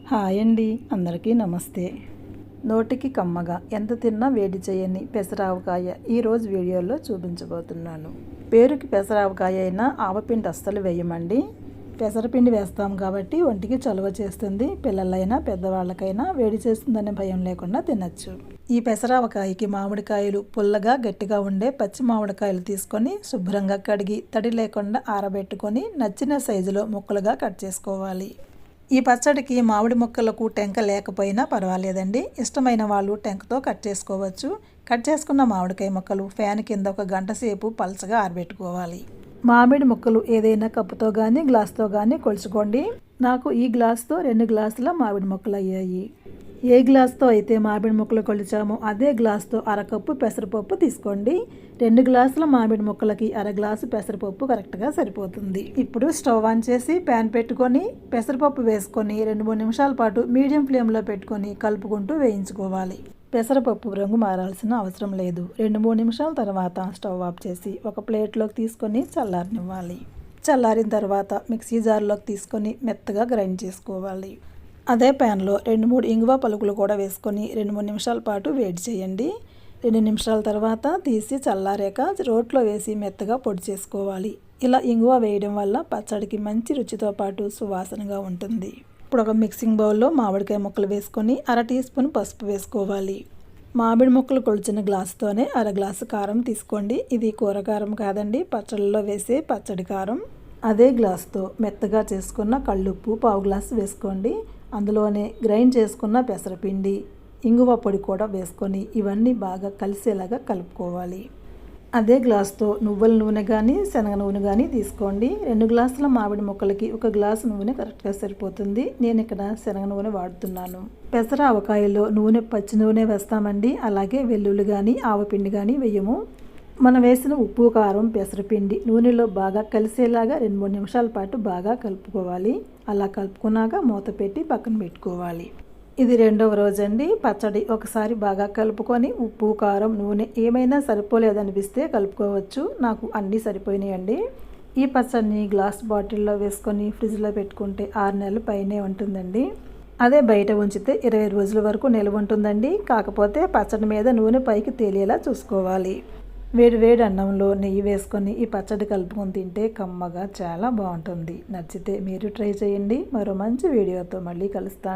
Hi అండి, అందరికీ నమస్తే. నోటికి కమ్మగా ఎంత తిన్నా వేడి చేయని పెసరావకాయ ఈరోజు వీడియోలో చూపించబోతున్నాను. పేరుకి పెసరావకాయ అయినా ఆవపిండి అస్సలు వేయమండి. పెసరపిండి వేస్తాం కాబట్టి ఒంటికి చలువ చేస్తుంది. పిల్లలైనా పెద్దవాళ్ళకైనా వేడి చేస్తుందనే భయం లేకుండా తినచ్చు. ఈ పెసరావకాయకి మామిడికాయలు పుల్లగా గట్టిగా ఉండే పచ్చి మామిడికాయలు తీసుకొని శుభ్రంగా కడిగి తడి లేకుండా ఆరబెట్టుకొని నచ్చిన సైజులో ముక్కలుగా కట్ చేసుకోవాలి. ఈ పచ్చడికి మామిడి ముక్కలకు టెంక లేకపోయినా పర్వాలేదండి. ఇష్టమైన వాళ్ళు టెంకతో కట్ చేసుకోవచ్చు. కట్ చేసుకున్న మామిడికాయ ముక్కలు ఫ్యాన్ కింద ఒక గంట సేపు పలచగా ఆరబెట్టుకోవాలి. మామిడి ముక్కలు ఏదైనా కప్పుతో కానీ గ్లాస్తో కానీ కొలుచుకోండి. నాకు ఈ గ్లాస్తో 2 గ్లాసుల మామిడి ముక్కలు అయ్యాయి. ఏ గ్లాస్తో అయితే మామిడి ముక్కలు కొలిచామో అదే గ్లాస్తో అరకప్పు పెసరపప్పు తీసుకోండి. 2 గ్లాసుల మామిడి ముక్కలకి అర గ్లాసు పెసరపప్పు కరెక్ట్గా సరిపోతుంది. ఇప్పుడు స్టవ్ ఆన్ చేసి ప్యాన్ పెట్టుకొని పెసరపప్పు వేసుకొని 2-3 నిమిషాల పాటు మీడియం ఫ్లేమ్లో పెట్టుకొని కలుపుకుంటూ వేయించుకోవాలి. పెసరపప్పు రంగు మారాల్సిన అవసరం లేదు. 2-3 నిమిషాల తర్వాత స్టవ్ ఆఫ్ చేసి ఒక ప్లేట్లోకి తీసుకొని చల్లారనివ్వాలి. చల్లారిన తర్వాత మిక్సీ జార్లోకి తీసుకొని మెత్తగా గ్రైండ్ చేసుకోవాలి. అదే ప్యాన్లో 2-3 ఇంగువ పలుకులు కూడా వేసుకొని 2-3 నిమిషాల పాటు వేడి చేయండి. 2 నిమిషాల తర్వాత తీసి చల్లారాక రోట్లో వేసి మెత్తగా పొడి చేసుకోవాలి. ఇలా ఇంగువ వేయడం వల్ల పచ్చడికి మంచి రుచితో పాటు సువాసనగా ఉంటుంది. ఇప్పుడు ఒక మిక్సింగ్ బౌల్లో మామిడికాయ ముక్కలు వేసుకొని అర టీ స్పూన్ పసుపు వేసుకోవాలి. మామిడి ముక్కలు కొలిచిన గ్లాసుతోనే అర గ్లాసు కారం తీసుకోండి. ఇది కూర కారం కాదండి, పచ్చళ్ళలో వేసే పచ్చడి కారం. అదే గ్లాసుతో మెత్తగా చేసుకున్న కళ్ళుప్పు పావు గ్లాసు వేసుకోండి. అందులోనే గ్రైండ్ చేసుకున్న పెసరపిండి, ఇంగువ పొడి కూడా వేసుకొని ఇవన్నీ బాగా కలిసేలాగా కలుపుకోవాలి. అదే గ్లాస్తో నువ్వుల నూనె కానీ శనగ నూనె కానీ తీసుకోండి. 2 గ్లాసుల మామిడి ముక్కలకి 1 గ్లాసు నూనె కరెక్ట్గా సరిపోతుంది. నేను ఇక్కడ శనగ నూనె వాడుతున్నాను. పెసర ఆవకాయలో నూనె పచ్చి నూనె వేస్తామండి. అలాగే వెల్లుల్లి కానీ ఆవపిండి కానీ వేయము. మనం వేసిన ఉప్పు కారం పెసరపిండి నూనెలో బాగా కలిసేలాగా 2-3 నిమిషాల పాటు బాగా కలుపుకోవాలి. అలా కలుపుకున్నాక మూత పెట్టి పక్కన పెట్టుకోవాలి. ఇది 2వ రోజు అండి. పచ్చడి ఒకసారి బాగా కలుపుకొని ఉప్పు కారం నూనె ఏమైనా సరిపోలేదనిపిస్తే కలుపుకోవచ్చు. నాకు అన్నీ సరిపోయినాయండి. ఈ పచ్చడిని గ్లాస్ బాటిల్లో వేసుకొని ఫ్రిడ్జ్లో పెట్టుకుంటే 6 నెలల పైనే ఉంటుందండి. అదే బయట ఉంచితే 20 రోజుల వరకు నిల్వ ఉంటుందండి. కాకపోతే పచ్చడి మీద నూనె పైకి తేలేలా చూసుకోవాలి. వేడి అన్నంలో నెయ్యి వేసుకొని ఈ పచ్చడి కలుపుకొని తింటే కమ్మగా చాలా బాగుంటుంది. నచ్చితే మీరు ట్రై చేయండి. మరో మంచి వీడియోతో మళ్ళీ కలుస్తాను.